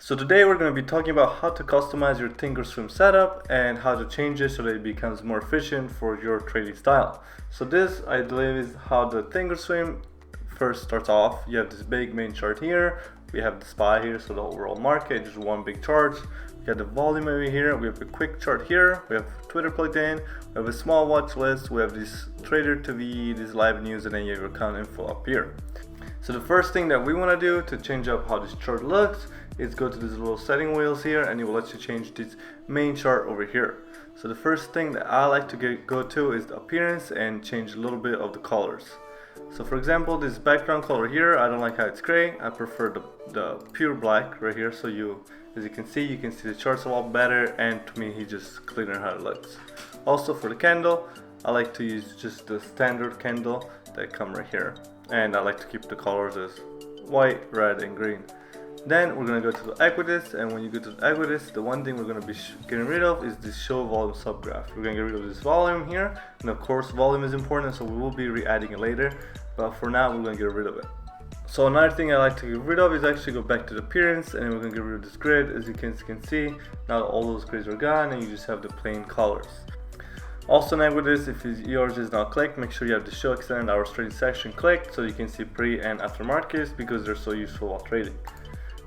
So today we're going to be talking about how to customize your Thinkorswim setup and how to change it so that it becomes more efficient for your trading style. So this, I believe, is how the Thinkorswim first starts off. You have this big main chart here, we have the SPY here, so the overall market, just one big chart. We have the volume over here, we have a quick chart here, we have Twitter plugged in, we have a small watch list, we have this Trader TV, this live news, and then you have your account info up here. So the first thing that we want to do to change up how this chart looks is go to these little setting wheels here, and it will let you change this main chart over here. So the first thing that I like to go to is the appearance and change a little bit of the colors. So for example, this background color here, I don't like how it's gray. I prefer the pure black right here. So as you can see the charts a lot better, and to me, he just cleaner how it looks. Also for the candle, I like to use just the standard candle that come right here. And I like to keep the colors as white, red, and green. Then we're going to go to the equities, and when you go to the equities, the one thing we're going to be getting rid of is this show volume subgraph. We're going to get rid of this volume here, and of course volume is important, so we will be re-adding it later, but for now we're going to get rid of it. So another thing I like to get rid of is actually go back to the appearance, and we're going to get rid of this grid. As you can see, now all those grids are gone and you just have the plain colors. Also now with this, if yours is not clicked, make sure you have the show extended hours trading section clicked so you can see pre and after markets, because they're so useful while trading.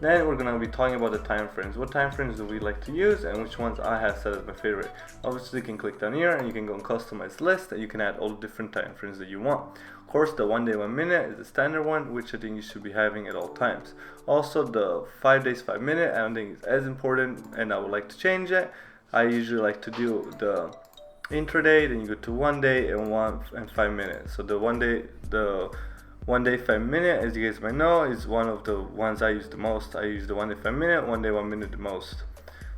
Then we're going to be talking about the time frames. What time frames do we like to use and which ones I have set as my favorite. Obviously you can click down here and you can go and customize list, and you can add all the different time frames that you want. Of course, the 1 day 1 minute is the standard one, which I think you should be having at all times. Also the 5 days 5 minute, I don't think is as important, and I would like to change it. I usually like to do the intraday, then you go to 1 day and 5 minutes. So the 1 day 5 minute, as you guys might know, is one of the ones I use the most. I use the 1 day 5 minute, 1 day 1 minute the most.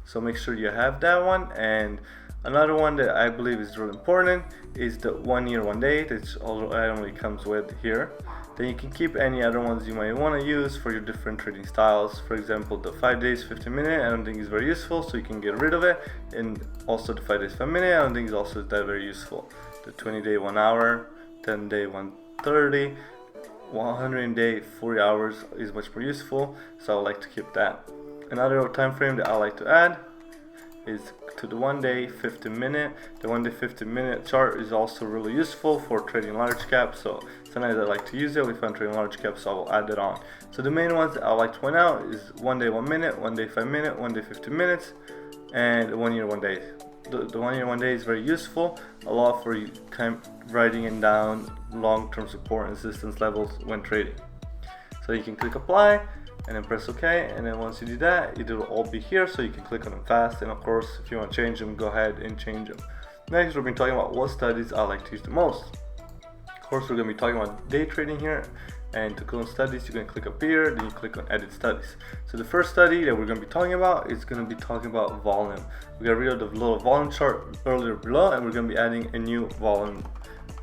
So make sure you have that one. And another one that I believe is really important is the 1 year 1 day. That's all randomly comes with here. Then you can keep any other ones you might want to use for your different trading styles. For example, the 5 days 15 minute, I don't think is very useful, so you can get rid of it. And also the 5 days 5 minute, I don't think is also that very useful. The 20 day 1 hour, 10 day 130, 100 day 40 hours is much more useful, so I like to keep that. Another time frame that I like to add is to the 1 day 15 minute. The 1 day 15 minute chart is also really useful for trading large caps, so sometimes I like to use it if I'm trading large caps, so I will add it on. So the main ones that I like to point out is 1 day 1 minute, 1 day 5 minute, 1 day 15 minutes, and 1 year 1 day. The 1 year 1 day is very useful, a lot for you kind of writing it down long-term support and resistance levels when trading. So you can click apply and then press OK, and then once you do that, it will all be here, so you can click on them fast. And of course, if you want to change them, go ahead and change them. Next, we've been talking about what studies I like to use the most. Of course, we're going to be talking about day trading here, and to go on studies, you're going to click up here, then you click on edit studies. So the first study that we're going to be talking about is going to be talking about volume. We got rid of the little volume chart earlier below, and we're going to be adding a new volume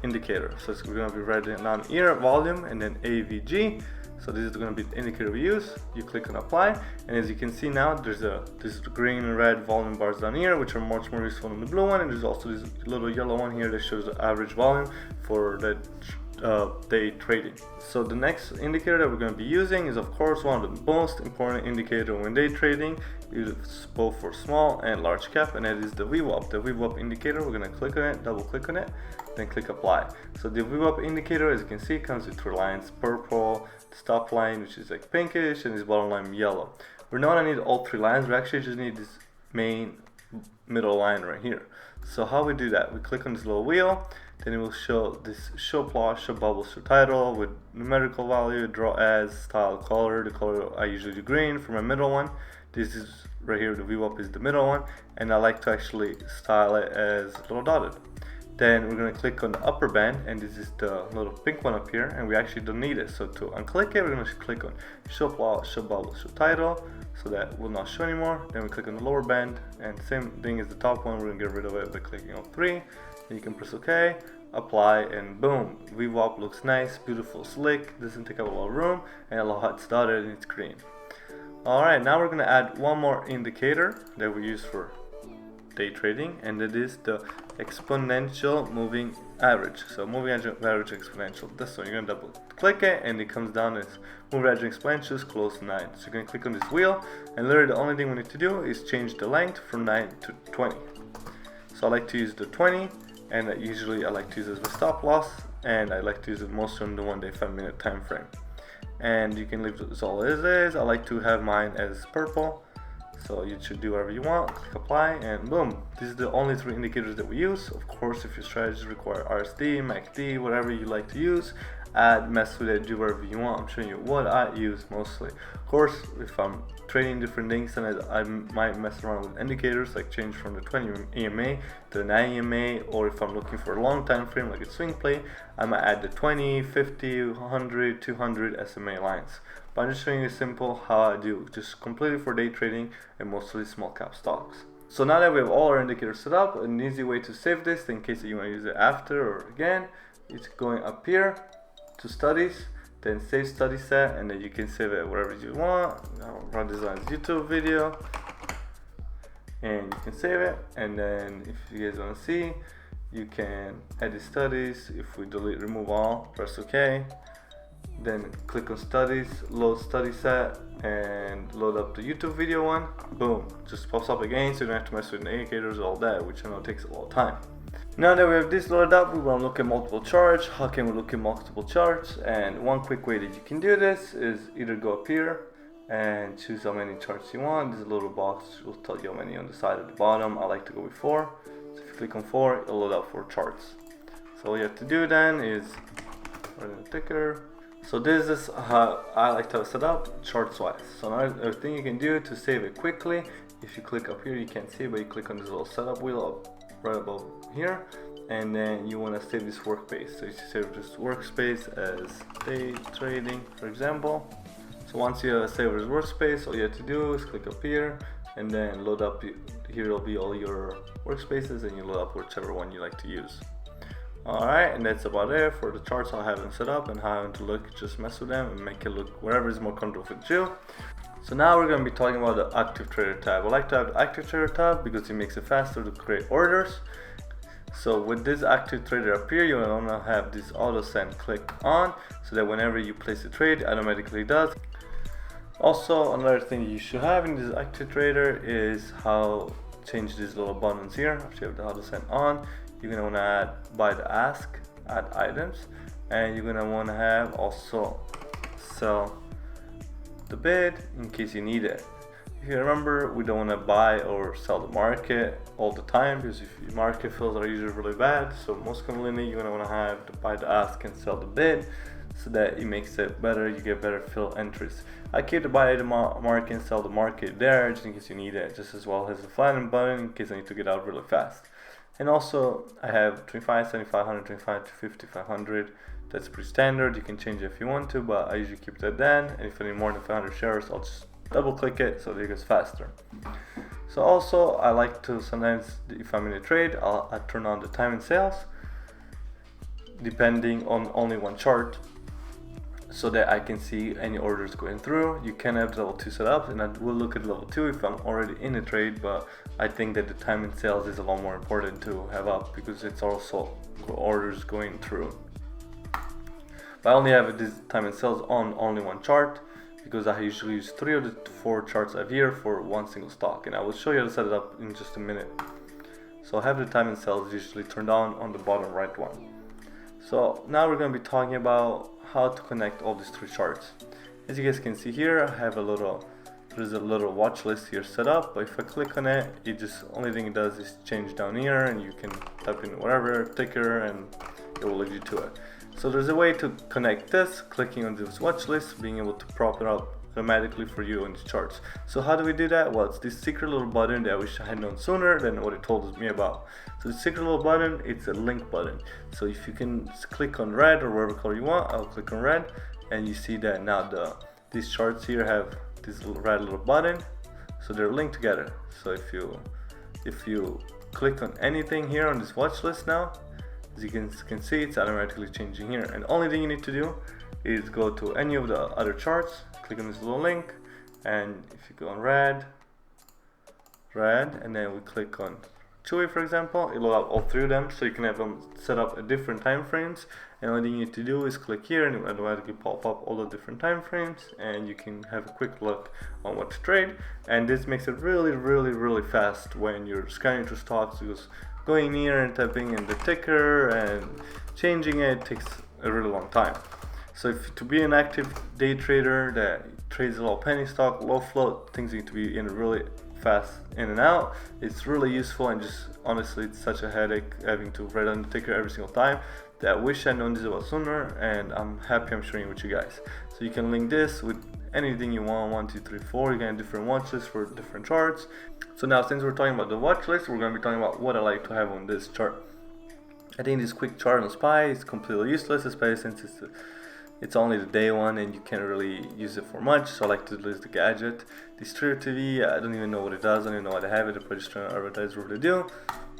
indicator. So we're going to be writing down here volume and then AVG. So this is going to be the indicator we use. You click on apply, and as you can see now, there's this green and red volume bars down here, which are much more useful than the blue one, and there's also this little yellow one here that shows the average volume for the day trading. So the next indicator that we're going to be using is of course one of the most important indicators when day trading, it's both for small and large cap, and that is the VWAP. The VWAP indicator, we're going to click on it, double click on it, then click apply. So the VWAP indicator, as you can see, comes with 3 lines: purple, the stop line which is like pinkish, and this bottom line yellow. We don't need all 3 lines, we actually just need this main middle line right here. So how we do that, we click on this little wheel, then it will show this show plot, show bubbles, show title with numerical value, draw as, style, color. The color I usually do green for my middle one. This is right here, the VWAP is the middle one, and I like to actually style it as little dotted. Then we're going to click on the upper band, and this is the little pink one up here, and we actually don't need it. So to unclick it, we're going to click on show plot, show bubble, show title, so that will not show anymore. Then we click on the lower band, and same thing as the top one, we're going to get rid of it by clicking on 3. Then you can press OK, apply, and boom, VWAP looks nice, beautiful, slick, doesn't take up a lot of room, and a lot it's dotted and it's green. Alright, now we're going to add one more indicator that we use for day trading, and that is the exponential moving average. So moving average exponential, this one, you're gonna double click it and it comes down as moving average exponential is close to 9. So you're gonna click on this wheel, and literally the only thing we need to do is change the length from 9 to 20. So I like to use the 20, and usually I like to use it as a stop loss, and I like to use it mostly on the 1 day 5-minute time frame. And you can leave this all as is. I like to have mine as purple, so you should do whatever you want. Click apply, and boom, these are the only 3 indicators that we use. Of course, if your strategies require RSD, MACD, whatever you like to use, add, mess with it, do whatever you want. I'm showing you what I use mostly. Of course, if I'm trading different things, then I might mess around with indicators, like change from the 20 EMA to the 9 EMA, or if I'm looking for a long time frame like a swing play, I might add the 20, 50, 100, 200 SMA lines. But I'm just showing you simple how I do, just completely for day trading and mostly small cap stocks. So now that we have all our indicators set up, an easy way to save this in case you want to use it after or again, is going up here to studies, then save study set, and then you can save it wherever you want. I'll run this on YouTube video, and you can save it. And then if you guys want to see, you can edit studies. If we delete, remove all, press OK. Then click on studies, load study set, and load up the YouTube video one. Boom, just pops up again, so you don't have to mess with the indicators, all that, which I know takes a lot of time. Now that we have this loaded up, we want to look at multiple charts. How can we look at multiple charts? And one quick way that you can do this is either go up here and choose how many charts you want. This little box will tell you how many on the side at the bottom. I like to go with 4. So if you click on 4, it'll load up 4 charts. So all you have to do then is run the ticker. So this is how I like to set up charts wise. So now the thing you can do to save it quickly, if you click up here, you can't see, but you click on this little setup wheel up right above here, and then you want to save this workspace. So you save this workspace as day trading, for example. So once you have saved this workspace, all you have to do is click up here and then load up. Here will be all your workspaces, and you load up whichever one you like to use. Alright, and that's about it for the charts. I'll have them set up and how I want to look, just mess with them and make it look whatever is more comfortable for you. So now we're going to be talking about the active trader tab. I like to have the active trader tab because it makes it faster to create orders. So with this active trader up here, you want to have this auto send click on, so that whenever you place a trade, it automatically does. Also, another thing you should have in this active trader is how change these little buttons here. After you have the auto send on, you're going to want to add buy the ask, add items, and you're going to want to have also sell the bid in case you need it. If you remember, we don't want to buy or sell the market all the time, because if your market fills are usually really bad. So most commonly you're going to want to have to buy the ask and sell the bid, so that it makes it better, you get better fill entries. I keep the buy the market and sell the market there just in case you need it, just as well as the flatten button in case I need to get out really fast. And also I have 25, 75, 125 to 50, 500. That's pretty standard. You can change it if you want to, but I usually keep that then. And if I need more than 500 shares, I'll just double click it so that it goes faster. So also I like to sometimes, if I'm in a trade, I turn on the time and sales depending on only one chart, so that I can see any orders going through. You can have level 2 set up, and I will look at level 2 if I'm already in a trade, but I think that the time and sales is a lot more important to have up because it's also orders going through. But I only have this time and sales on only one chart because I usually use 3 of the 4 charts I have here for one single stock, and I will show you how to set it up in just a minute. So I have the time and sales usually turned on the bottom right one. So now we're going to be talking about how to connect all these 3 charts. As you guys can see here, I have there's a little watch list here set up, but if I click on it, only thing it does is change down here, and you can type in whatever ticker and it will lead you to it. So there's a way to connect this, clicking on this watch list, being able to prop it up automatically for you on these charts. So how do we do that? Well, it's this secret little button that I wish I had known sooner than what it told me about. So the secret little button, it's a link button. So if you can click on red or whatever color you want, I'll click on red, and you see that now these charts here have this red little button, so they're linked together. So if you click on anything here on this watch list now, as you can see, it's automatically changing here, and the only thing you need to do is go to any of the other charts, click on this little link, and if you go on red, and then we click on Chewy, for example, it'll allow all three of them, so you can have them set up at different time frames. And all you need to do is click here, and it will automatically pop up all the different time frames, and you can have a quick look on what to trade. And this makes it really fast when you're scanning through stocks, because going near and typing in the ticker and changing it takes a really long time. So if to be an active day trader that trades a lot of penny stock, low float, things need to be in really fast in and out. It's really useful, and just honestly, it's such a headache having to write on the ticker every single time that I wish I'd known this about sooner, and I'm happy I'm sharing it with you guys. So you can link this with anything you want, 1, 2, 3, 4. You can have different watch lists for different charts. So now, since we're talking about the watch list, we're going to be talking about what I like to have on this chart. I think this quick chart on SPY is completely useless, especially since it's only the day one and you can't really use it for much, so I like to list the gadget. This Trader TV, I don't even know what it does, I don't even know why they have it, they're probably just trying to advertise what they do.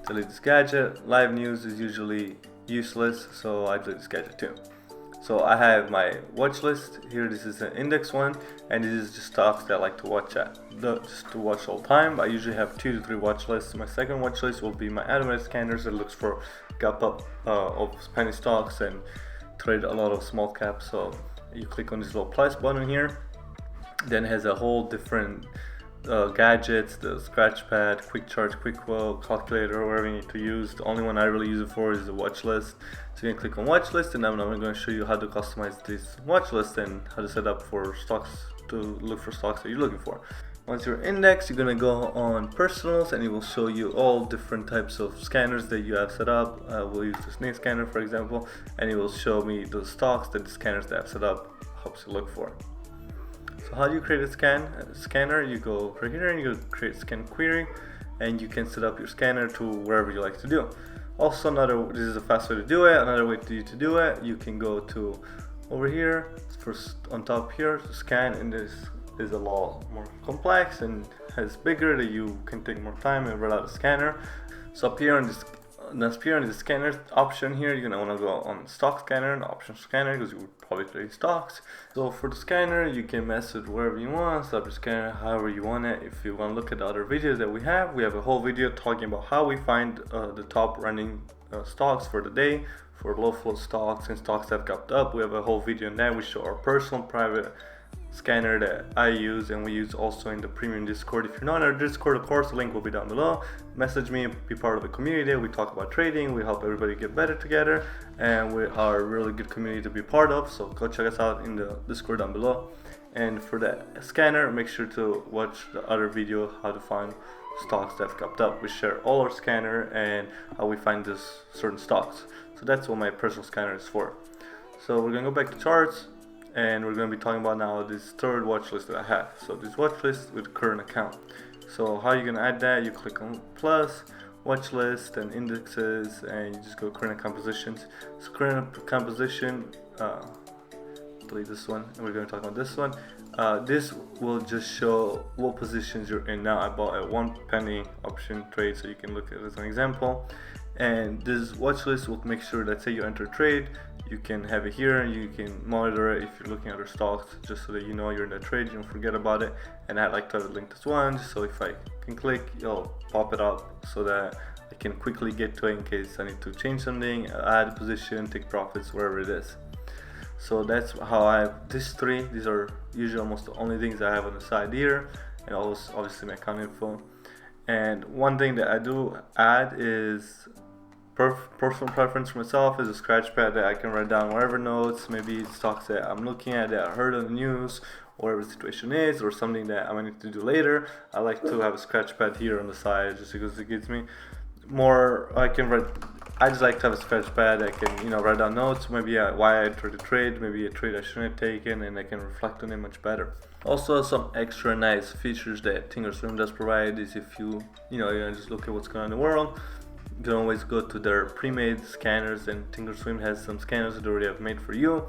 Delete this gadget. Live news is usually useless, so I delete this gadget too. So I have my watch list here. This is an index one, and this is just stocks that I like to watch at, just to watch all the time. I usually have 2 to 3 watch lists. My second watch list will be my automated scanners that looks for gap up of penny stocks and trade a lot of small caps. So you click on this little plus button here, then it has a whole different gadgets, the scratch pad, quick charts, quick quote, calculator, whatever you need to use. The only one I really use it for is the watch list. So you can click on watch list, and now I'm going to show you how to customize this watch list and how to set up for stocks, to look for stocks that you're looking for. Once you're indexed, you're going to go on personals, and it will show you all different types of scanners that you have set up. We'll use the snake scanner, for example, and it will show me the stocks that the scanners that I've set up helps you look for. So how do you create a scanner? You go right here and you go create scan query, and you can set up your scanner to wherever you like to do. Also, this is a fast way to do it. Another way to do it, you can go to over here, first on top here, to scan, and this is a lot more complex and has bigger that you can take more time and roll out a scanner. So up here on this scanner option here, you're gonna want to go on stock scanner and option scanner, because you would probably trade stocks. So for the scanner, you can mess with wherever you want, set up the scanner however you want it. If you want to look at the other videos that we have a whole video talking about how we find the top running stocks for the day, for low flow stocks and stocks that have gapped up. We have a whole video on that. We show our personal private scanner that I use, and we use also in the premium Discord. If you're not in our Discord, of course, the link will be down below. Message me and be part of the community. We talk about trading, we help everybody get better together, and we are a really good community to be part of. So go check us out in the Discord down below. And for that scanner, make sure to watch the other video, how to find stocks that have gapped up. We share all our scanner and how we find this certain stocks. So that's what my personal scanner is for. So we're gonna go back to charts, and we're going to be talking about now this third watch list that I have. So this watch list with current account. So how you're going to add that, you click on plus, watch list, and indexes, and you just go current account positions. So current account position, delete this one, and we're going to talk about this one. This will just show what positions you're in now. I bought a 1 penny option trade, so you can look at it as an example. And this watch list will make sure that, say you enter a trade, you can have it here and you can monitor it if you're looking at other stocks, just so that you know you're in that trade, you don't forget about it. And I like to link this one, so if I can click, it'll pop it up so that I can quickly get to it in case I need to change something, add a position, take profits, wherever it is. So that's how I have these 3. These are usually almost the only things I have on the side here, and also obviously my account info. And one thing that I do add is personal preference for myself is a scratch pad that I can write down whatever notes, maybe stocks that I'm looking at that I heard on the news, or whatever the situation is, or something that I might need to do later. I like to have a scratch pad here on the side just because it gives me more. I just like to have a scratch pad. I can write down notes, maybe why I entered the trade, maybe a trade I shouldn't have taken, and I can reflect on it much better. Also, some extra nice features that Thinkorswim does provide is if you just look at what's going on in the world, you can always go to their pre-made scanners, and Thinkorswim has some scanners that they already have made for you.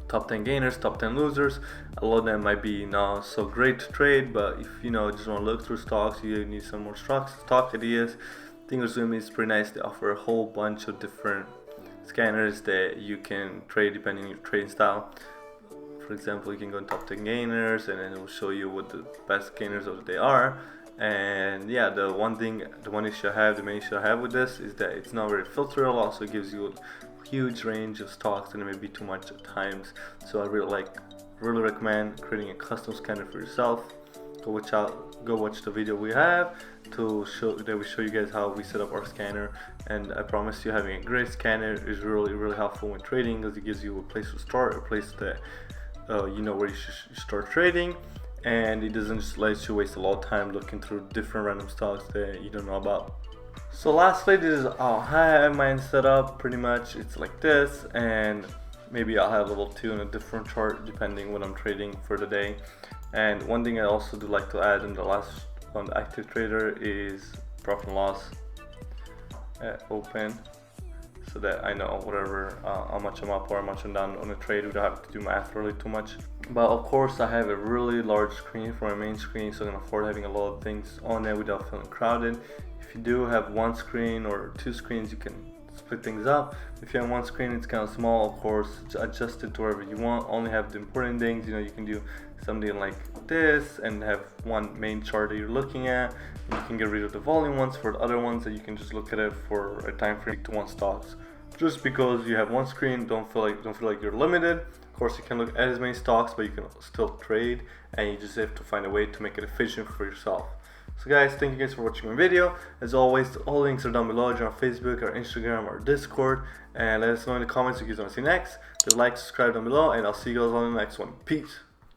Top 10 gainers, top 10 losers. A lot of them might be not so great to trade, but if just want to look through stocks, you need some more stock ideas. Thinkorswim is pretty nice. They offer a whole bunch of different scanners that you can trade depending on your trading style. For example, you can go in top 10 gainers, and then it will show you what the best gainers of the day are. And yeah, the main issue I have with this is that it's not very filterable. Also gives you a huge range of stocks, and it may be too much at times. So I really recommend creating a custom scanner for yourself. Go watch the video we have we show you guys how we set up our scanner. And I promise you, having a great scanner is really helpful when trading, because it gives you a place to start, a place that you know where you should start trading, and it doesn't just let you waste a lot of time looking through different random stocks that you don't know about. So lastly, this is how I have mine set up. Pretty much it's like this, and maybe I'll have level 2 in a different chart depending when I'm trading for the day. And one thing I also do like to add in the last on the active trader is profit and loss open, so that I know whatever how much I'm up or how much I'm down on a trade without having to do math really too much. But of course I have a really large screen for my main screen, so I can afford having a lot of things on there without feeling crowded. If you do have one screen or two screens, you can split things up. If you have one screen, it's kind of small. Of course, adjust it to wherever you want. Only have the important things. You know, you can do something like this and have one main chart that you're looking at. You can get rid of the volume ones for the other ones that you can just look at it for a time frame to one stocks. Just because you have one screen, don't feel like you're limited. Of course, you can look at as many stocks, but you can still trade, and you just have to find a way to make it efficient for yourself. So guys, thank you guys for watching my video. As always, all links are down below. Join our Facebook, our Instagram, our Discord, and let us know in the comments what you guys want to see next. Do like, subscribe down below, and I'll see you guys on the next one. Peace.